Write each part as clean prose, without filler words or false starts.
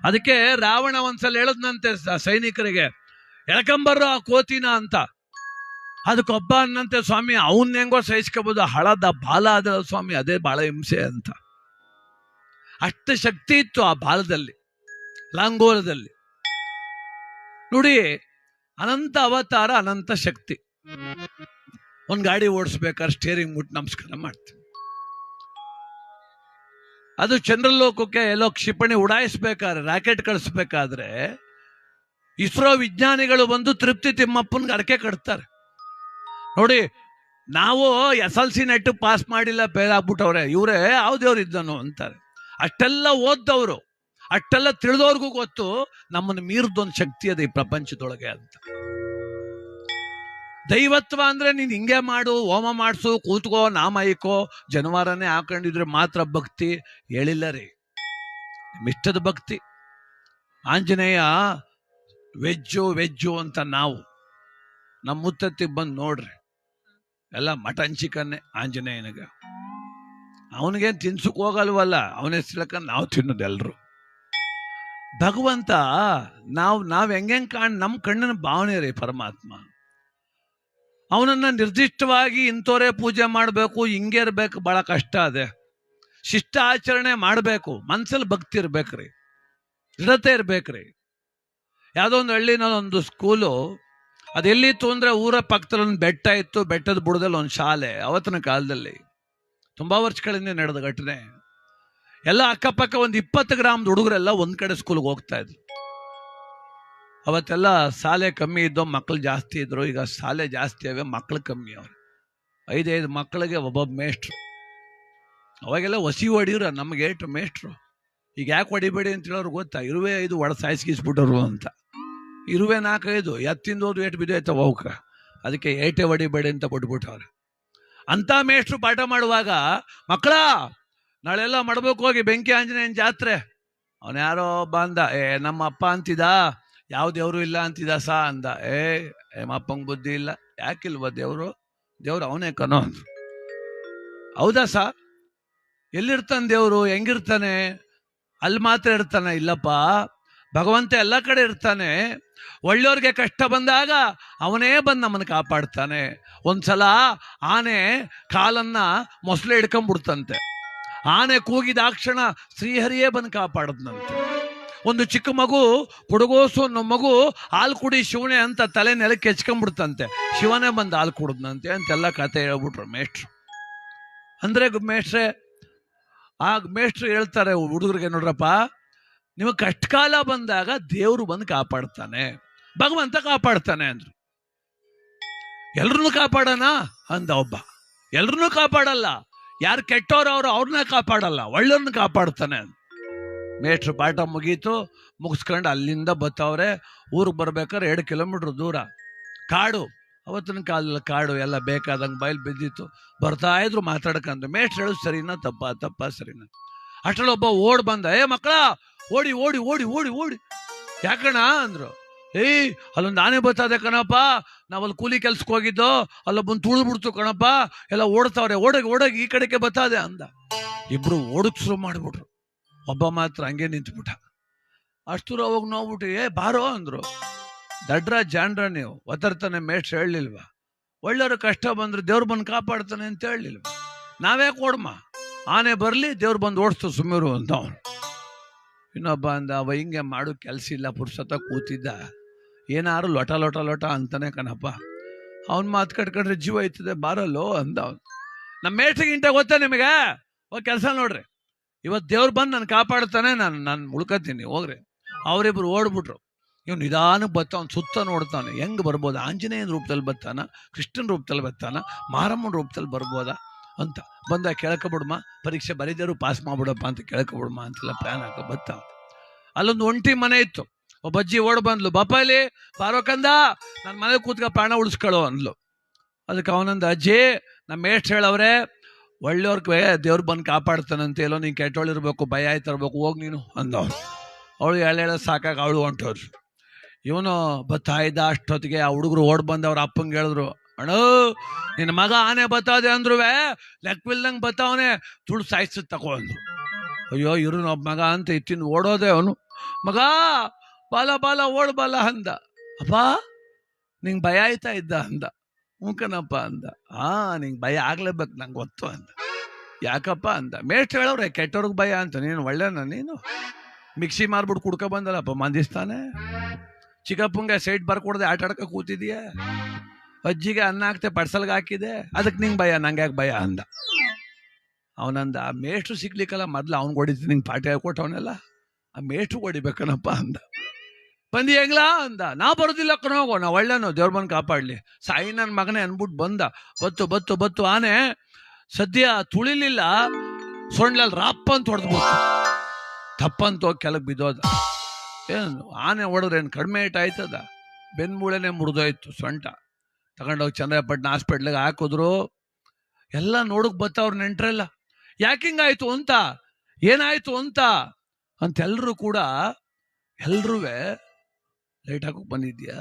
ಅದಕ್ಕೆ ರಾವಣ ಒಂದ್ಸಲ ಹೇಳದ್ನಂತೆ ಸೈನಿಕರಿಗೆ, ಎಳ್ಕೊಂಬರ್ರೋ ಆ ಕೋತಿನ ಅಂತ. ಅದಕ್ಕೊಬ್ಬ ಅನ್ನಂತೆ, ಸ್ವಾಮಿ ಅವನ್ ಹೆಂಗೋ ಸಹಿಸ್ಕೋಬಹುದು, ಹಳದ ಬಾಲ ಆದ ಸ್ವಾಮಿ, ಅದೇ ಬಾಳ ಹಿಂಸೆ ಅಂತ. ಅಷ್ಟು ಶಕ್ತಿ ಇತ್ತು ಆ ಬಾಲದಲ್ಲಿ, ಲಾಂಗೋಲದಲ್ಲಿ. ನೋಡಿ, ಅನಂತ ಅವತಾರ, ಅನಂತ ಶಕ್ತಿ. ಒಂದ್ ಗಾಡಿ ಓಡಿಸ್ಬೇಕಾದ್ರೆ ಸ್ಟೇರಿಂಗ್ ಮುಟ್ಟು ನಮಸ್ಕಾರ ಮಾಡ್ತೀವಿ. ಅದು ಚಂದ್ರಲೋಕಕ್ಕೆ ಎಲ್ಲೋ ಕ್ಷಿಪಣಿ ಉಡಾಯಿಸ್ಬೇಕಾದ್ರೆ, ರಾಕೆಟ್ ಕಳಿಸ್ಬೇಕಾದ್ರೆ ಇಸ್ರೋ ವಿಜ್ಞಾನಿಗಳು ಬಂದು ತೃಪ್ತಿ ತಿಮ್ಮಪ್ಪನ್ಗೆ ಅರಕೆ ಕಟ್ತಾರೆ. ನೋಡಿ, ನಾವು SLC ನೆಟ್ ಪಾಸ್ ಮಾಡಿಲ್ಲ, ಫೇಲ್ ಆಗ್ಬಿಟ್ಟವ್ರೆ, ಇವರೇ ಯಾವ್ದೇವ್ರು ಇದ್ದನು ಅಂತಾರೆ. ಅಷ್ಟೆಲ್ಲ ಓದ್ದವರು, ಅಷ್ಟೆಲ್ಲ ತಿಳಿದವ್ರಿಗೂ ಗೊತ್ತು ನಮ್ಮನ್ನು ಮೀರಿದೊಂದು ಶಕ್ತಿ ಅದ ಈ ಪ್ರಪಂಚದೊಳಗೆ ಅಂತ. ದೈವತ್ವ ಅಂದ್ರೆ ನೀನ್ ಹಿಂಗೆ ಮಾಡು, ಹೋಮ ಮಾಡಿಸು, ಕೂತ್ಕೋ, ನಾಮ ಇಕ್ಕೋ, ಜನವಾರನೇ ಹಾಕೊಂಡಿದ್ರೆ ಮಾತ್ರ ಭಕ್ತಿ ಹೇಳಿಲ್ಲ ರೀ. ಮಿಷ್ಟದ ಭಕ್ತಿ. ಆಂಜನೇಯ ವೆಜ್ಜು ಅಂತ ನಾವು ನಮ್ಮ ಮುತ್ತತ್ತಿಗೆ ಬಂದು ನೋಡ್ರಿ, ಎಲ್ಲ ಮಟನ್ ಚಿಕನ್ನೇ ಆಂಜನೇಯನಿಗ. ಅವನಿಗೇನು ತಿನ್ಸಕ್ ಹೋಗಲ್ವಲ್ಲ, ಅವನ ಹೆಸರಕ್ಕ ನಾವು ತಿನ್ನೋದು ಎಲ್ರು. ಭಗವಂತ ನಾವ್ ಹೆಂಗ್ ನಮ್ಮ ಕಣ್ಣಿನ ಭಾವನೆ ರೀ ಪರಮಾತ್ಮ. ಅವನನ್ನ ನಿರ್ದಿಷ್ಟವಾಗಿ ಇಂಥವರೇ ಪೂಜೆ ಮಾಡಬೇಕು, ಹಿಂಗೆ ಇರ್ಬೇಕು, ಬಹಳ ಕಷ್ಟ ಅದೇ. ಶಿಷ್ಟ ಆಚರಣೆ ಮಾಡಬೇಕು, ಮನ್ಸಲ್ಲಿ ಭಕ್ತಿ ಇರ್ಬೇಕ್ರಿ, ದೃಢತೆ ಇರ್ಬೇಕ್ರಿ. ಯಾವುದೋ ಒಂದು ಹಳ್ಳಿನೊಂದು ಸ್ಕೂಲು, ಅದೆಲ್ಲಿತ್ತು ಅಂದ್ರೆ ಊರ ಪಕ್ಕದಲ್ಲಿ ಒಂದು ಬೆಟ್ಟ ಇತ್ತು, ಬೆಟ್ಟದ ಬುಡದಲ್ಲಿ ಒಂದು ಶಾಲೆ. ಅವತ್ತಿನ ಕಾಲದಲ್ಲಿ ತುಂಬಾ ವರ್ಷಗಳಿಂದ ನಡೆದ ಘಟನೆ. ಎಲ್ಲ ಅಕ್ಕಪಕ್ಕ ಒಂದು 20 ಗ್ರಾಮದ ಹುಡುಗರೆಲ್ಲ ಒಂದ್ ಕಡೆ ಸ್ಕೂಲ್ಗೆ ಹೋಗ್ತಾ ಇದ್ರು. ಅವತ್ತೆಲ್ಲ ಶಾಲೆ ಕಮ್ಮಿ ಇದ್ದೋ, ಮಕ್ಕಳು ಜಾಸ್ತಿ ಇದ್ರು. ಈಗ ಶಾಲೆ ಜಾಸ್ತಿ ಅವೆ, ಮಕ್ಕಳು ಕಮ್ಮಿ ಅವ್ರು. 5 ಮಕ್ಕಳಿಗೆ ಒಬ್ಬೊಬ್ಬ ಮೇಷ್ಟ್ರು. ಅವಾಗೆಲ್ಲ ಹೊಸಿ ಹೊಡಿವ್ರ, ನಮ್ಗೆ ಏಟು ಮೇಷ್ಟ್ರು. ಈಗ ಯಾಕೆ ಹೊಡಿಬೇಡಿ ಅಂತ ಹೇಳೋರು ಗೊತ್ತಾ? ಇರುವೆ 5 ಒಡ ಸಾಯಿಸ್ಕಿಸ್ಬಿಟ್ಟರು ಅಂತ. ಇರುವೆ 4-5 ಎತ್ತಿಂದ ಹೋದ್ರು ಏಟು ಬಿದ್ದೋಯ್ತವ ಅವಕ್ಕ. ಅದಕ್ಕೆ ಏಟೆ ಹೊಡಿಬೇಡಿ ಅಂತ ಬಿಟ್ಬಿಟ್ಟವ್ರೆ. ಅಂತ ಮೇಷ್ಟ್ರು ಪಾಠ ಮಾಡುವಾಗ, ಮಕ್ಕಳ ನಾಳೆಲ್ಲ ಮಾಡ್ಬೇಕು ಹೋಗಿ ಬೆಂಕಿ ಆಂಜನೇಯನ ಜಾತ್ರೆ. ಅವನ ಯಾರೋ ಬಂದ, ನಮ್ಮ ಅಪ್ಪ ಅಂತಿದ, ಯಾವ ದೇವ್ರು ಇಲ್ಲ ಅಂತಿದ ಸಾ ಅಂದ. ಅಪ್ಪಂಗೆ ಬುದ್ಧಿ ಇಲ್ಲ, ಯಾಕಿಲ್ವ ದೇವ್ರು ಅವನೇ ಕನೋ. ಹೌದಾ ಸಾ? ಎಲ್ಲಿರ್ತಾನೆ ದೇವ್ರು? ಹೆಂಗಿರ್ತಾನೆ? ಅಲ್ಲಿ ಮಾತ್ರ ಇರ್ತಾನೆ? ಇಲ್ಲಪ್ಪ, ಭಗವಂತ ಎಲ್ಲ ಕಡೆ ಇರ್ತಾನೆ. ಒಳ್ಳೆಯವ್ರಿಗೆ ಕಷ್ಟ ಬಂದಾಗ ಅವನೇ ಬಂದು ನಮ್ಮನ್ನು ಕಾಪಾಡ್ತಾನೆ. ಒಂದ್ಸಲ ಆನೆ ಕಾಲನ್ನ ಮೊಸಳೆ ಹಿಡ್ಕೊಂಡ್ಬಿಡ್ತಂತೆ. ಆನೆ ಕೂಗಿದಾಕ್ಷಣ ಶ್ರೀಹರಿಯೇ ಬಂದು ಕಾಪಾಡದ್ನಂತೆ. ಒಂದು ಚಿಕ್ಕ ಮಗು ಪುಡುಗೋಸು ಅನ್ನೋ ಮಗು ಹಾಲು ಕುಡಿ ಶಿವನೇ ಅಂತ ತಲೆ ನೆಲಕ್ಕೆ ಹೆಚ್ಕೊಂಡ್ಬಿಡ್ತಂತೆ. ಶಿವನೇ ಬಂದು ಹಾಲು ಕುಡಿದ್ನಂತೆ ಅಂತೆಲ್ಲ ಕತೆ ಹೇಳ್ಬಿಟ್ರು ಮೇಷ್ಟ್ರು. ಅಂದ್ರೆ ಮೇಷ್ಟ್ರೆ, ಆ ಮೇಷ್ಟ್ರು ಹೇಳ್ತಾರೆ ಹುಡುಗರಿಗೆ, ನೋಡ್ರಪ್ಪ, ನಿಮಗೆ ಕಷ್ಟಕಾಲ ಬಂದಾಗ ದೇವ್ರು ಬಂದು ಕಾಪಾಡ್ತಾನೆ, ಭಗವಂತ ಕಾಪಾಡ್ತಾನೆ ಅಂದ್ರು. ಎಲ್ರನ್ನೂ ಕಾಪಾಡೋಣ ಅಂದ ಒಬ್ಬ. ಎಲ್ರನ್ನೂ ಕಾಪಾಡಲ್ಲ, ಯಾರು ಕೆಟ್ಟವ್ರು ಅವ್ರನ್ನ ಕಾಪಾಡಲ್ಲ, ಒಳ್ಳೆಯವ್ರನ್ನ ಕಾಪಾಡ್ತಾನೆ ಅಂದ. ಮೇಷ್ಟ್ರು ಪಾಠ ಮುಗಿಸ್ಕೊಂಡು ಅಲ್ಲಿಂದ ಬತ್ತವ್ರೆ. ಊರಿಗೆ ಬರ್ಬೇಕಾದ್ರೆ 2 ಕಿಲೋಮೀಟರ್ ದೂರ ಕಾಡು. ಅವತ್ತಿನ ಕಾಲದಲ್ಲಿ ಕಾಡು ಎಲ್ಲ ಬೇಕಾದಂಗೆ ಬಯಲು ಬಿದ್ದಿತ್ತು. ಬರ್ತಾ ಇದ್ರು ಮಾತಾಡ್ಕಂದ್ರೆ. ಮೇಷ್ಟ್ರು ಹೇಳು ಸರಿನಾ ತಪ್ಪ ಸರಿನಾ? ಅಷ್ಟರಲ್ಲಿ ಒಬ್ಬ ಓಡ್ ಬಂದ, ಮಕ್ಕಳ ಓಡಿ ಓಡಿ ಓಡಿ ಓಡಿ ಓಡಿ ಯಾಕಣ ಅಂದ್ರು. ಅಲ್ಲೊಂದು ಆನೆ ಬರ್ತದೆ ಕಣಪ್ಪ, ನಾವಲ್ಲಿ ಕೂಲಿ ಕೆಲ್ಸಕ್ಕೆ ಹೋಗಿದ್ದೋ, ಅಲ್ಲೊಬ್ಬಂದು ತುಳಿದ್ಬಿಡ್ತು ಕಣಪ್ಪ, ಎಲ್ಲ ಓಡ್ತಾವ್ರೆ, ಓಡೋಗಿ ಈ ಕಡೆಗೆ ಬರ್ತದೆ ಅಂದ. ಇಬ್ರು ಓಡಕ್ ಶುರು ಮಾಡ್ಬಿಟ್ರು. ಒಬ್ಬ ಮಾತ್ರ ಹಂಗೆ ನಿಂತ್ಬಿಟ್ಟ. ಅಷ್ಟು ಅವಾಗ ನೋಡ್ಬಿಟ್ಟು ಬಾರೋ ಅಂದ್ರು. ದಡ್ರ ಜಾನ್ರ ನೀವು, ಒತ್ತರ್ತಾನೆ ಮೇಷ್ಟ್ರು ಹೇಳಲಿಲ್ವಾ? ಒಳ್ಳೆಯವ್ರ ಕಷ್ಟ ಬಂದ್ರೆ ದೇವ್ರು ಬಂದು ಕಾಪಾಡ್ತಾನೆ ಅಂತ ಹೇಳಲಿಲ್ವಾ? ನಾವ್ಯಾಕೆ ಓಡಮ್ಮ, ಆನೆ ಬರ್ಲಿ ದೇವ್ರು ಬಂದು ಓಡಿಸ್ತು ಸುಮ್ಮಿರು ಅಂತ ಅವನು. ಇನ್ನೊಬ್ಬ ಅಂದ, ಅವ ಹಿಂಗೆ ಮಾಡು ಕೆಲಸ ಇಲ್ಲ, ಪುರ್ಸತ್ತ ಕೂತಿದ್ದ, ಏನಾರು ಲೊಟ ಅಂತಾನೆ ಕಣಪ್ಪ, ಅವನ್ ಮಾತು ಕಟ್ಕೊಂಡ್ರೆ ಜೀವ ಐತದೆ, ಬಾರಲ್ಲೋ ಅಂದ ಅವನು. ನಮ್ಮ ಮೇಷ್ಟ್ರಿಗಿಂತ ಗೊತ್ತಾ ನಿಮಗೆ? ಹೋಗಿ ಕೆಲಸ ನೋಡ್ರಿ, ಇವತ್ತು ದೇವ್ರು ಬಂದು ನಾನು ಕಾಪಾಡ್ತಾನೆ, ನಾನು ಉಳ್ಕತ್ತೀನಿ ಹೋಗ್ರಿ. ಅವರಿಬ್ರು ಓಡ್ಬಿಟ್ರು. ಇವ್ನು ನಿಧಾನಕ್ಕೆ ಬರ್ತಾವ, ಸುತ್ತ ನೋಡ್ತಾನೆ, ಹೆಂಗೆ ಬರ್ಬೋದು? ಆಂಜನೇಯನ ರೂಪದಲ್ಲಿ ಬರ್ತಾನ, ಕೃಷ್ಣನ ರೂಪದಲ್ಲಿ ಬರ್ತಾನ, ಮಾರಮ್ಮನ ರೂಪದಲ್ಲಿ ಬರ್ಬೋದಾ ಅಂತ ಬಂದ. ಕೇಳ್ಕೊಬಿಡಮ್ಮ, ಪರೀಕ್ಷೆ ಬರೀದೇರು ಪಾಸ್ ಮಾಡ್ಬಿಡಪ್ಪ ಅಂತ ಕೇಳ್ಕೊಬಿಡಮ್ಮ ಅಂತೆಲ್ಲ ಪ್ಲಾನ್ ಹಾಕೋ ಬತ್ತ. ಅಲ್ಲೊಂದು ಒಂಟಿ ಮನೆ ಇತ್ತು. ಒಬ್ಬ ಅಜ್ಜಿ ಓಡ್ ಬಂದ್ಲು, ಬಾಪ ಇಲ್ಲಿ ಪಾರ್ವಕಂದ, ನನ್ನ ಮನೆ ಕೂತ್ಕ ಪ್ರಾಣ ಉಳಿಸ್ಕೊಳ್ಳೋ ಅಂದ್ಲು. ಅದಕ್ಕೆ ಅವನಂದ, ಅಜ್ಜಿ ನಮ್ಮ ಮೇಷ್ಟ್ರು ಹೇಳವ್ರೆ, ಒಳ್ಳೆಯವ್ರಿಗೆ ದೇವ್ರು ಬಂದು ಕಾಪಾಡ್ತಾನಂತೆ, ಎಲ್ಲೋ ನೀನು ಕೆಟ್ಟವಳಿರ್ಬೇಕು, ಭಯ ಆಯ್ತಿರ್ಬೇಕು, ಹೋಗಿ ನೀನು ಅಂದವನು. ಅವಳು ಹೇಳ ಸಾಕಾಗ ಅವಳು ಹೊಂಟೋದ್ರು. ಇವನು ಬತ್ತಾ ಇದ್ದ. ಅಷ್ಟೊತ್ತಿಗೆ ಆ ಹುಡುಗರು ಓಡ್ ಬಂದು ಅವ್ರ ಅಪ್ಪಂಗೆ ಹೇಳಿದ್ರು, ಅಣ್ಣ ನಿನ್ನ ಮಗ ಆನೆ ಬತ್ತಾದೆ ಅಂದ್ರು, ಲೆಕ್ಕವಿಲ್ದಂಗೆ ಬತ್ತಾವನೆ, ತುಳು ಸಾಯಿಸ್ ತಗೋ ಅಂದ್ರು. ಅಯ್ಯೋ ಇವ್ರನ್ನ ಒಬ್ಬ ಮಗ ಅಂತ ಇತ್ತಿನ ಓಡೋದೆ ಅವನು. ಮಗ ಬಾಲ ಬಾಲ ಓಡ್ ಬಾಲ ಅಂದ. ಅಪ್ಪ ನಿಂಗೆ ಭಯ ಆಯ್ತಾ ಇದ್ದ ಅಂದ. ಮೂಕನಪ್ಪ ಅಂದ. ನಿಂಗೆ ಭಯ ಆಗ್ಲೇಬೇಕು ನಂಗೆ ಗೊತ್ತು ಅಂದ. ಯಾಕಪ್ಪ ಅಂದ. ಮೇಷ್ಟ್ರು ಹೇಳವ್ರೆ ಕೆಟ್ಟವ್ರಿಗೆ ಭಯ ಅಂತ. ನೀನು ಒಳ್ಳೆನ, ನೀನು ಮಿಕ್ಸಿ ಮಾರ್ಬಿಟ್ಟು ಕುಡ್ಕೊ ಬಂದಲ್ಲಪ್ಪ ಮಂದಿಸ್ತಾನೆ. ಚಿಕ್ಕಪ್ಪಂಗೆ ಸೈಟ್ ಬರ್ಕೊಡ್ದೆ ಆಟ ಆಡ್ಕ ಕೂತಿದೀಯ. ಅಜ್ಜಿಗೆ ಅನ್ನ ಹಾಕ್ತೆ ಪಡ್ಸಲ್ಗೆ ಹಾಕಿದೆ, ಅದಕ್ಕೆ ನಿಂಗೆ ಭಯ, ನಂಗೆ ಯಾಕೆ ಭಯ ಅಂದ. ಅವನಂದ, ಆ ಮೇಷ್ಟ್ರು ಸಿಗ್ಲಿಕ್ಕಲ್ಲ ಮೊದ್ಲು ಅವ್ನಿಗೆ ಹೊಡಿತೀನಿ, ನಿಂಗೆ ಪಾಠ ಹೇಳ್ಕೊಟ್ಟವನೆಲ್ಲ ಆ ಮೇಷ್ಟ್ರು ಹೊಡಿಬೇಕನಪ್ಪ ಅಂದ. ಬಂದಿ ಹೆಂಗ್ಲಾ ಅಂದ. ನಾ ಬರೋದಿಲ್ಲ ಕಣೋಗೋ, ನಾ ಒಳ್ಳೆನೋ, ದೇವ್ರ ಬಂದು ಕಾಪಾಡಲಿ. ಸಾಯಿ ನನ್ನ ಮಗನೇ ಅನ್ಬಿಟ್ಟು ಬಂದ. ಬತ್ತು ಬತ್ತು ಬತ್ತು ಆನೆ ಸದ್ಯ ತುಳಿಲಿಲ್ಲ, ಸೊಂಡ್ಲಲ್ಲಿ ರಾಪ್ ಅಂತ ಹೊಡೆದ್ಬಿಟ್ಟು ತಪ್ಪಂತ ಹೋಗಿ ಕೆಳಗೆ ಬಿದ್ದೋದ. ಏನು ಆನೆ ಹೊಡೆದ್ರೇನು ಕಡಿಮೆ ಏಟ್ ಆಯ್ತದ? ಬೆನ್ಮೂಳೆನೆ ಮುರಿದೋಯ್ತು, ಸೊಂಟ ತಗೊಂಡೋಗಿ ಚಂದ್ರಪಟ್ಟಣ ಹಾಸ್ಪಿಟ್ಲಿಗೆ ಹಾಕಿದ್ರು. ಎಲ್ಲ ನೋಡಕ್ ಬತ್ತವ್ರು ನೆಂಟ್ರೆಲ್ಲ, ಯಾಕೆ ಹಿಂಗಾಯ್ತು ಅಂತ, ಏನಾಯ್ತು ಅಂತ ಎಲ್ರು ಕೂಡ ಎಲ್ರೂ ಲೈಟ್ ಹಾಕೋಕ್ ಬಂದಿದ್ಯಾ,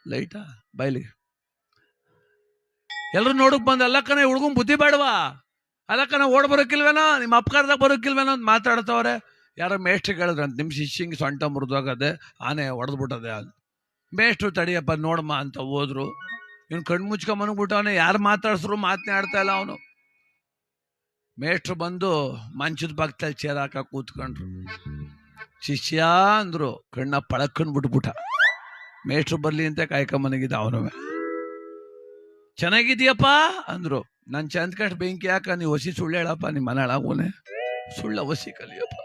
ಲೈಟಾ ಬೈಲಿಗೆ ಎಲ್ರು ನೋಡಕ್ ಬಂದ. ಅಲ್ಲ ಕಣ ಹುಡ್ಗನ್ ಬುದ್ಧಿ ಬೇಡವಾ, ಅಲ್ಲ ಕಣ ಓಡ್ ಬರೋಕಿಲ್ವೇನೋ, ನಿಮ್ಮ ಅಪಕಾರದಾಗ ಬರೋಕಿಲ್ವೇನೋ ಅಂತ ಮಾತಾಡ್ತವ್ರೆ. ಯಾರೋ ಮೇಷ್ಟ್ರಿಗೆ ಹೇಳಿದ್ರು ಅಂತ, ನಿಮ್ಮ ಶಿಷ್ಯಂಗೆ ಸೊಂಟ ಮುರಿದೋಗದೆ, ಆನೆ ಹೊಡೆದ್ಬಿಟ್ಟದೆ ಅಂತ. ಮೇಷ್ಟ್ರು ತಡಿಯಪ್ಪ ನೋಡಮ್ಮ ಅಂತ ಹೋದ್ರು. ಇವನು ಕಣ್ಣು ಮುಚ್ಕೊಂಡ್ ಮನಗ್ಬಿಟ್ಟವನೆ, ಯಾರು ಮಾತಾಡ್ಸ್ರು ಮಾತನಾಡ್ತಾ ಇಲ್ಲ ಅವನು. ಮೇಷ್ಟ್ರು ಬಂದು ಮಂಚದ ಪಕ್ಕದಲ್ಲಿ ಚೇರ್ ಹಾಕ ಕೂತ್ಕೊಂಡ್ರು. ಶಿಷ್ಯ ಅಂದ್ರು, ಕಣ್ಣ ಪಳಕ್ಕನ್ ಬಿಟ್ಬಿಟ್ಟ. ಮೇಷ್ಟ್ರು ಬರ್ಲಿ ಅಂತ ಕಾಯ್ಕೊಂಬನಗಿದ್ದ ಅವನು. ಚೆನ್ನಾಗಿದ್ಯಪ್ಪ ಅಂದ್ರು. ನಾನು ಚಂದ ಕಷ್ಟ ಬೆಂಕಿ ಯಾಕ, ನೀವು ಹೊಸಿ ಸುಳ್ಳು ಹೇಳಪ್ಪ, ನಿಮ್ಮ ಮನೆ ಹಾಳಾಗೋನೆ, ಸುಳ್ಳ ಹೊಸಿ ಕಲಿಯಪ್ಪ.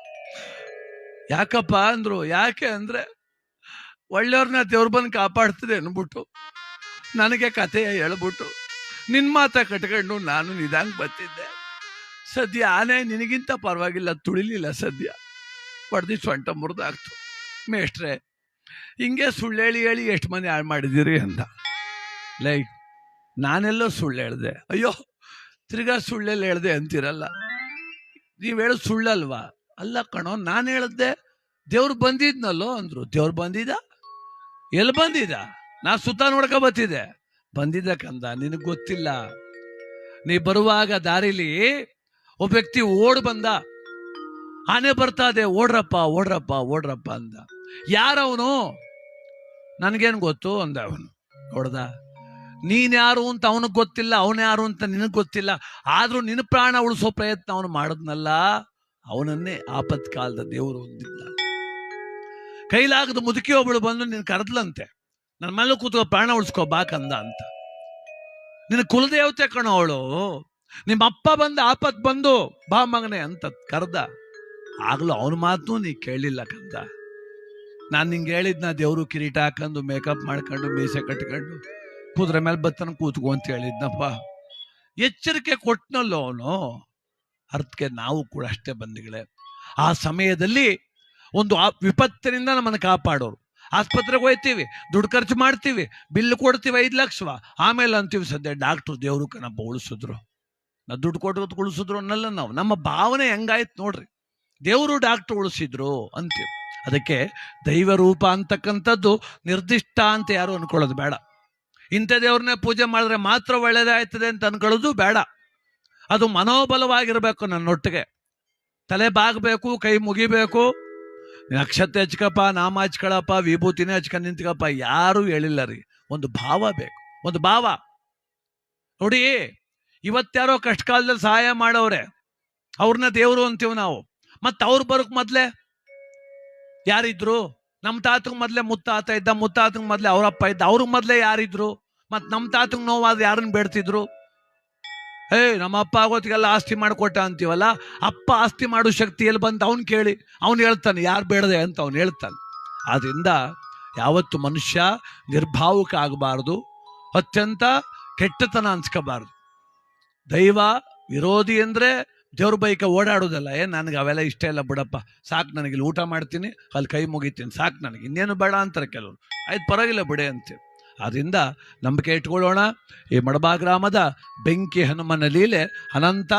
ಯಾಕಪ್ಪ ಅಂದ್ರು. ಯಾಕೆ ಅಂದ್ರೆ ಒಳ್ಳೆಯವ್ರನ್ನ ದೇವ್ರ ಬಂದು ಕಾಪಾಡ್ತದೆ ಅನ್ಬಿಟ್ಟು ನನಗೆ ಕಥೆ ಹೇಳ್ಬಿಟ್ಟು ನಿನ್ ಮಾತ ಕಟ್ಕೊಂಡು ನಾನು ನಿಧಾನ ಬರ್ತಿದ್ದೆ. ಸದ್ಯ ಆನೆ ನಿನಗಿಂತ ಪರವಾಗಿಲ್ಲ, ತುಳಿಲಿಲ್ಲ, ಸದ್ಯ ಹೊಡೆದಿ ಸೊಂಟ ಮುರಿದಾಗ್ತು. ಮೇಷ್ಟ್ರೆ ಹಿಂಗೆ ಸುಳ್ಳು ಹೇಳಿ ಹೇಳಿ ಎಷ್ಟು ಮಂದಿ ಹಾಳು ಮಾಡಿದಿರಿ ಅಂದ. ಲೈಕ್ ನಾನೆಲ್ಲೋ ಸುಳ್ಳು ಹೇಳ್ದೆ, ಅಯ್ಯೋ ತಿರ್ಗಾ ಸುಳ್ಳೆಲ್ಲ ಹೇಳ್ದೆ ಅಂತಿರಲ್ಲ, ನೀವು ಹೇಳೋದು ಸುಳ್ಳಲ್ವಾ? ಅಲ್ಲ ಕಣೋ, ನಾನು ಹೇಳ್ದೆ ದೇವ್ರು ಬಂದಿದ್ನಲ್ಲೋ ಅಂದ್ರು. ದೇವ್ರು ಬಂದಿದ್ದ? ಎಲ್ಲಿ ಬಂದಿದ್ದ? ನಾ ಸುತ್ತ ನೋಡ್ಕ ಬತ್ತಿದ್ದೆ. ಬಂದಿದ್ದ ಕಂದ, ನಿನಗೆ ಗೊತ್ತಿಲ್ಲ. ನೀ ಬರುವಾಗ ದಾರಿಲಿ ಒಬ್ಬ ವ್ಯಕ್ತಿ ಓಡ್ ಬಂದ, ಆನೆ ಬರ್ತಾದೆ, ಓಡ್ರಪ್ಪ ಓಡ್ರಪ್ಪ ಓಡ್ರಪ್ಪ ಅಂದ. ಯಾರವನು? ನನ್ಗೇನು ಗೊತ್ತು ಅಂದ ಅವನು. ನೋಡ್ದ, ನೀನ್ ಯಾರು ಅಂತ ಅವನಿಗೆ ಗೊತ್ತಿಲ್ಲ, ಅವನು ಯಾರು ಅಂತ ನಿನಗೆ ಗೊತ್ತಿಲ್ಲ, ಆದ್ರೂ ನಿನ್ನ ಪ್ರಾಣ ಉಳಿಸೋ ಪ್ರಯತ್ನ ಅವನು ಮಾಡಿದ್ನಲ್ಲ, ಅವನನ್ನೇ ಆಪತ್ ಕಾಲದ ದೇವರು ಹೊಂದಿದ್ದ. ಕೈಲಾಗದ ಮುದುಕಿ ಒಬ್ಬಳು ಬಂದು ನಿನ್ ಕರೆದ್ಲಂತೆ, ನನ್ನ ಮೇಲೆ ಕೂತ್ಕೋ ಪ್ರಾಣ ಉಳಿಸ್ಕೋ ಬಾಕಂದ ಅಂತ. ನಿನ್ನ ಕುಲದೇವತೆ ಕಣೋ ಅವಳು, ನಿಮ್ಮ ಅಪ್ಪ ಬಂದ ಆಪತ್ ಬಂದು ಬಾ ಮಗನೆ ಅಂತ ಕರೆದ. ಆಗ್ಲೂ ಅವನ ಮಾತು ನೀ ಕೇಳಿಲ್ಲ ಕಂದ. ನಾನು ನಿಂಗೆ ಹೇಳಿದ್ನ, ದೇವರು ಕಿರೀಟ ಹಾಕೊಂಡು ಮೇಕಪ್ ಮಾಡ್ಕೊಂಡು ಮೀಸೆ ಕಟ್ಕೊಂಡು ಕುದುರೆ ಮೇಲೆ ಬತ್ತನ ಕೂತ್ಕೋ ಅಂತ ಹೇಳಿದ್ನಪ್ಪ. ಎಚ್ಚರಿಕೆ ಕೊಟ್ಟನಲ್ಲೋ ಅವನು. ಅರ್ಥಕ್ಕೆ ನಾವು ಕೂಡ ಅಷ್ಟೇ ಬಂದಿಗಳೇ. ಆ ಸಮಯದಲ್ಲಿ ಒಂದು ವಿಪತ್ತಿನಿಂದ ನಮ್ಮನ್ನು ಕಾಪಾಡೋರು. ಆಸ್ಪತ್ರೆಗೆ ಹೋಯ್ತೀವಿ, ದುಡ್ಡು ಖರ್ಚು ಮಾಡ್ತೀವಿ, ಬಿಲ್ ಕೊಡ್ತೀವಿ 5 ಲಕ್ಷ, ಆಮೇಲೆ ಅಂತೀವಿ ಸದ್ಯ ಡಾಕ್ಟ್ರು ದೇವರು ಕಣಪ್ಪ ಉಳಿಸಿದ್ರು, ನಾ ದುಡ್ಡು ಕೊಟ್ಟು ಉಳಿಸಿದ್ರು ಅನ್ನಲ್ಲ ನಾವು. ನಮ್ಮ ಭಾವನೆ ಹೆಂಗಾಯ್ತು ನೋಡ್ರಿ, ದೇವರು ಡಾಕ್ಟ್ರು ಉಳಿಸಿದ್ರು ಅಂತೀವಿ. ಅದಕ್ಕೆ ದೈವ ರೂಪ ಅಂತಕ್ಕಂಥದ್ದು ನಿರ್ದಿಷ್ಟ ಅಂತ ಯಾರು ಅನ್ಕೊಳ್ಳೋದು ಬೇಡ. ಇಂಥ ದೇವ್ರನ್ನೇ ಪೂಜೆ ಮಾಡಿದ್ರೆ ಮಾತ್ರ ಒಳ್ಳೇದಾಯ್ತದೆ ಅಂತ ಅನ್ಕೊಳ್ಳೋದು ಬೇಡ. ಅದು ಮನೋಬಲವಾಗಿರ್ಬೇಕು. ನನ್ನೊಟ್ಟಿಗೆ ತಲೆ ಬಾಗಬೇಕು, ಕೈ ಮುಗಿಬೇಕು, ನಕ್ಷತ್ರ ಹಚ್ಕಪ್ಪ, ನಾಮ ಹಚ್ಕೊಳಪ್ಪ, ವಿಭೂತಿನೇ ಹಚ್ಕೊಂಡು ನಿಂತ್ಕಪ್ಪ, ಯಾರು ಹೇಳಿಲ್ಲ ರೀ. ಒಂದು ಭಾವ ಬೇಕು, ಒಂದು ಭಾವ. ನೋಡಿ, ಇವತ್ಯಾರೋ ಕಷ್ಟ ಕಾಲದಲ್ಲಿ ಸಹಾಯ ಮಾಡೋರೆ, ಅವ್ರನ್ನ ದೇವರು ಅಂತೀವಿ ನಾವು. ಮತ್ತೆ ಅವ್ರು ಬರೋಕ್ ಮೊದ್ಲೆ ಯಾರಿದ್ರು? ನಮ್ಮ ತಾತಂಗ್ ಮೊದ್ಲೆ ಮುತ್ತಾತ ಇದ್ದ, ಮುತ್ತಾತಂಗ್ ಮೊದ್ಲೆ ಅವರಪ್ಪ ಇದ್ದ, ಅವ್ರಿಗೆ ಮೊದ್ಲೆ ಯಾರಿದ್ರು? ಮತ್ ನಮ್ಮ ತಾತಂಗ್ ನೋವಾದ್ರೆ ಯಾರನ್ನ ಬೇಡ್ತಿದ್ರು? ನಮ್ಮ ಅಪ್ಪ ಆಗೋತ್ತಿಗೆಲ್ಲ ಆಸ್ತಿ ಮಾಡಿಕೊಟ್ಟ ಅಂತೀವಲ್ಲ, ಅಪ್ಪ ಆಸ್ತಿ ಮಾಡೋ ಶಕ್ತಿ ಎಲ್ಲಿ ಬಂತ? ಅವ್ನು ಕೇಳಿ, ಅವ್ನು ಹೇಳ್ತಾನೆ ಯಾರು ಬೇಡದೆ ಅಂತ ಅವ್ನು ಹೇಳ್ತಾನೆ. ಆದ್ರಿಂದ ಯಾವತ್ತು ಮನುಷ್ಯ ನಿರ್ಭಾವುಕ ಆಗಬಾರ್ದು, ಅತ್ಯಂತ ಕೆಟ್ಟತನ ಅನ್ಸ್ಕೋಬಾರ್ದು. ದೈವ ವಿರೋಧಿ ಅಂದ್ರೆ ದೇವ್ರ ಬೈಕ ಓಡಾಡೋದಲ್ಲ. ನನಗೆ ಅವೆಲ್ಲ ಇಷ್ಟ ಇಲ್ಲ ಬಿಡಪ್ಪ, ಸಾಕು, ನನಗೆ ಇಲ್ಲಿ ಊಟ ಮಾಡ್ತೀನಿ, ಅಲ್ಲಿ ಕೈ ಮುಗಿತೀನಿ, ಸಾಕು, ನನಗೆ ಇನ್ನೇನು ಬೇಡ ಅಂತಾರೆ ಕೆಲವರು. ಆಯ್ತು ಪರವಾಗಿಲ್ಲ ಬಿಡೆ ಅಂತೀವಿ. ಆದ್ದರಿಂದ ನಂಬಿಕೆ ಇಟ್ಕೊಳ್ಳೋಣ. ಈ ಮಡಬಾ ಗ್ರಾಮದ ಬೆಂಕಿ ಹನುಮನ ಲೀಲೆ ಅನಂತ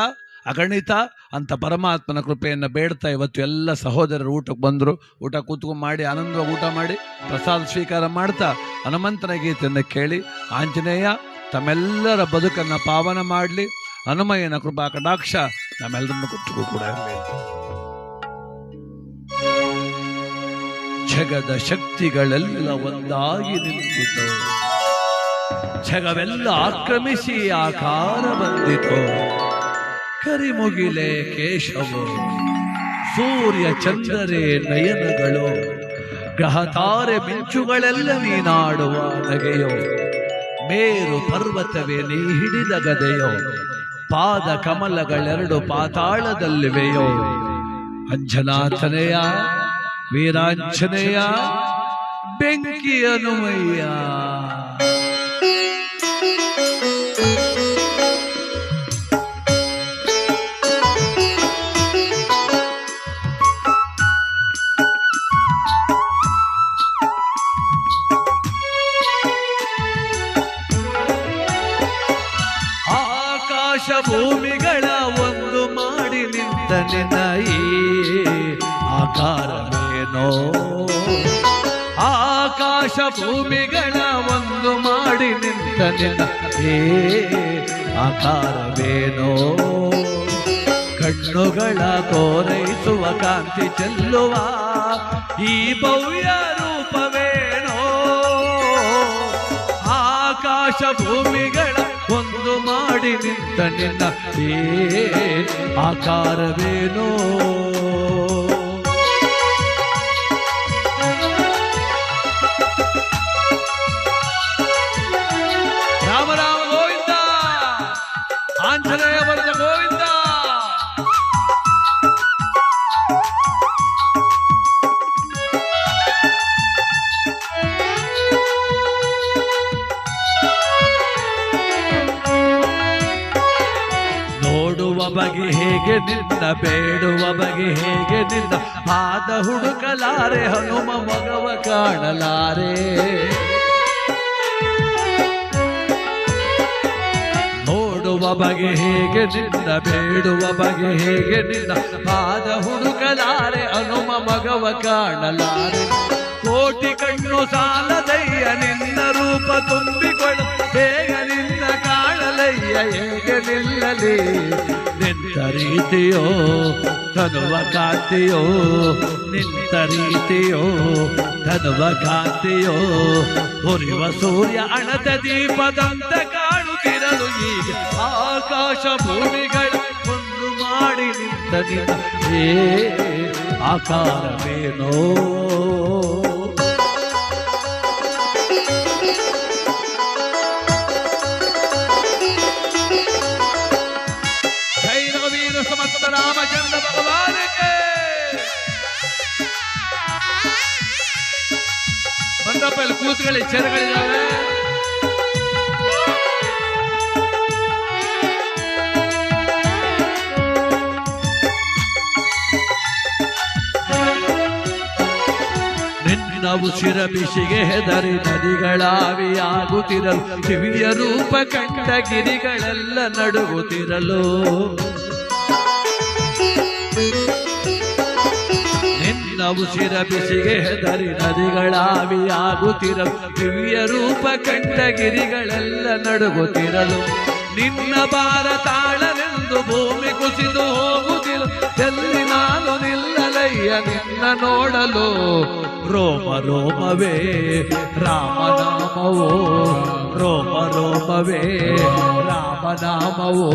ಅಗಣಿತ ಅಂತ ಪರಮಾತ್ಮನ ಕೃಪೆಯನ್ನು ಬೇಡ್ತಾ ಇವತ್ತು ಎಲ್ಲ ಸಹೋದರರು ಊಟಕ್ಕೆ ಬಂದರು. ಊಟ ಕೂತ್ಕೊಂಡು ಮಾಡಿ ಆನಂದವಾಗಿ ಊಟ ಮಾಡಿ ಪ್ರಸಾದ ಸ್ವೀಕಾರ ಮಾಡ್ತಾ ಹನುಮಂತನ ಗೀತೆಯನ್ನು ಕೇಳಿ ಆಂಜನೇಯ ತಮ್ಮೆಲ್ಲರ ಬದುಕನ್ನು ಪಾವನ ಮಾಡಲಿ. ಹನುಮಯ್ಯನ ಕೃಪಾ ಕಟಾಕ್ಷ ನಮ್ಮೆಲ್ಲರನ್ನು ಕೊಟ್ಟು ಕೂಡ ಇರಲಿ. ಜಗದ ಶಕ್ತಿಗಳೆಲ್ಲ ಒಂದಾಗಿ ನಿಂತಿತು. ಜಗವೆಲ್ಲ ಆಕ್ರಮಿಸಿ ಆಕಾರ ಬಂದಿತು. ಕರಿಮುಗಿಲೆ ಕೇಶವು, ಸೂರ್ಯ ಚಂದ್ರರೇ ನಯನಗಳು, ಗ್ರಹ ತಾರೆ ಮಿಂಚುಗಳೆಲ್ಲ ನೀನಾಡುವ ನಗೆಯೋ. ಮೇರು ಪರ್ವತವೇ ನೀ ಹಿಡಿದ ಗದೆಯೋ, ಪಾದ ಕಮಲಗಳೆರಡು ಪಾತಾಳದಲ್ಲಿವೆಯೋ. ಅಂಜನಾಥನೆಯ ವೀರಾಂಜನೇಯ ಬೆಂಕಿ ಹನುಮಯ್ಯ. ಭೂಮಿಗಳ ಒಂದು ಮಾಡಿ ನಿಂತ ನಿನ್ನ ಈ ಆಕಾರವೇನೋ. ಆಕಾಶ ಭೂಮಿಗಳ ಒಂದು ಮಾಡಿ ನಿಂತ ನಿನ್ನ ಈ ಆಕಾರವೇನೋ. ಕಣ್ಣುಗಳ ಕೋರೈಸುವ ಕಾಂತಿ ಚೆಲ್ಲುವ ಈ ಭವ್ಯ ರೂಪವೇನೋ. ಆಕಾಶ ಭೂಮಿಗಳ ಒಂದು ಮಾಡಿ ನಿಂತ ನಿನ್ನ ಈ ಆಕಾರವೇನೋ. ರಾಮ ರಾಮ ಗೋವಿಂದ, ಆಂಜನೇಯ ವರದ ಗೋವಿಂದ. ಬಗೆ ಹೇಗೆ ನಿನ್ನ, ಬೇಡುವ ಬಗೆ ಹೇಗೆ ನಿನ್ನ, ಪಾದ ಹುಡುಕಲಾರೆ ಹನುಮ ಮಗವ ಕಾಣಲಾರೆ. ನೋಡುವ ಬಗೆ ಹೇಗೆ ನಿನ್ನ, ಬೇಡುವ ಬಗೆ ಹೇಗೆ ನಿನ್ನ, ಪಾದ ಹುಡುಕಲಾರೆ ಹನುಮ ಮಗವ ಕಾಣಲಾರೆ. ಕೋಟಿ ಕಣ್ಣು ಸಾಲದಯ್ಯ ನಿನ್ನ ರೂಪ ತುಂಬಿಕೊಳ್ಳ, ಹೇಗೆ ನಿನ್ನ ಕಾಣಲಯ್ಯ ಹೇಗೆ ನಿಲ್ಲಲಿ. ನಿಂತ ರೀತಿಯೋ ಧನುವ ಕಾಂತಿಯೋ, ನಿಂತ ರೀತಿಯೋ ಧನುವ ಕಾಂತಿಯೋ. ಹುರಿವ ಸೂರ್ಯ ಅಣತ ದೀಪದಂತ ಕಾಣುತ್ತಿರಲು ಈಗ ಆಕಾಶ ಭೂಮಿಗಳ ಒಂದು ಮಾಡಿ ನಿಂತ ನಿನ್ನ ಏ ಆಕಾರವೇನೋ. समस्त रामचंद्र भगवान के ಮಂಟಪದಲ್ಲಿ ಕೂತ್ಕೊಳ್ಳಿ, ಚೇರ್ಗಳಿದ್ದಾವೆ. ನಿನ್ನ ಉಸಿರ ಬಿಸಿಗೆ ಹೆದರಿ ನದಿಗಳಾವಿಯಾಗುತ್ತಿರಲು, ದಿವ್ಯ ರೂಪ ಕಂಡ ಗಿರಿಗಳೆಲ್ಲ ನಡುಗುತ್ತಿರಲು. ನಿನ್ನ ಉಸಿರ ಬಿಸಿಗೆ ಹೆದರಿ ನದಿಗಳಾವಿಯಾಗುತ್ತಿರಲು, ದಿವ್ಯ ರೂಪ ಕಂಡ ಗಿರಿಗಳೆಲ್ಲ ನಡುಗುತ್ತಿರಲು. ನಿನ್ನ ಭಾರ ತಾಳಲೆಂದು ಭೂಮಿ ಕುಸಿದು ಹೋಗುತ್ತಿರು, ಎಲ್ಲಿ ನಾನು ನಿಲ್ಲಲಯ್ಯ ನಿನ್ನ ನೋಡಲು. ರೋಮ ರೋಮವೇ ರಾಮನಾಮವೋ, ರೋಮ ರೋಮವೇ ರಾಮನಾಮವೋ.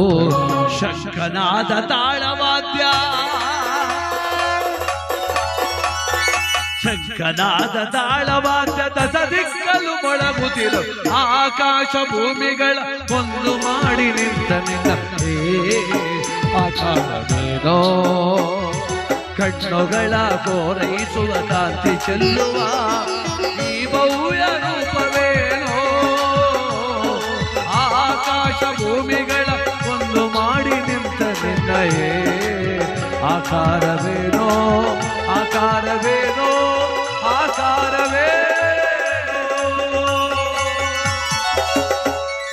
ಶಂಖನಾದ ತಾಳವಾದ್ಯ, ಶಂಖನಾದ ತಾಳವಾದ್ಯದ ಸದಿಕ್ಕಲು ಮೊಳಗುತ್ತಿರು. ಆಕಾಶ ಭೂಮಿಗಳ ಒಂದು ಮಾಡಿ ನಿಂತ ನಿನ್ನ ಆಕಾರವೇನೋ. ಕಣ್ಣುಗಳ ಕೋರೈಸುವ ಕಾಂತಿ ಚೆಲ್ಲುವ ಈ ಭವ್ಯ ರೂಪವೇನೋ. ಆಕಾಶ ಭೂಮಿಗಳ ಒಂದು ಮಾಡಿ ನಿಂತ ನಿನ್ನಯೇ ಆಕಾರವೇನೋ. ಆಕಾರವೇನೋ, ಆಕಾರವೇನೋ.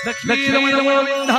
ಲಕ್ಷ್ಮೀ ರಮಣ ಗೋವಿಂದ.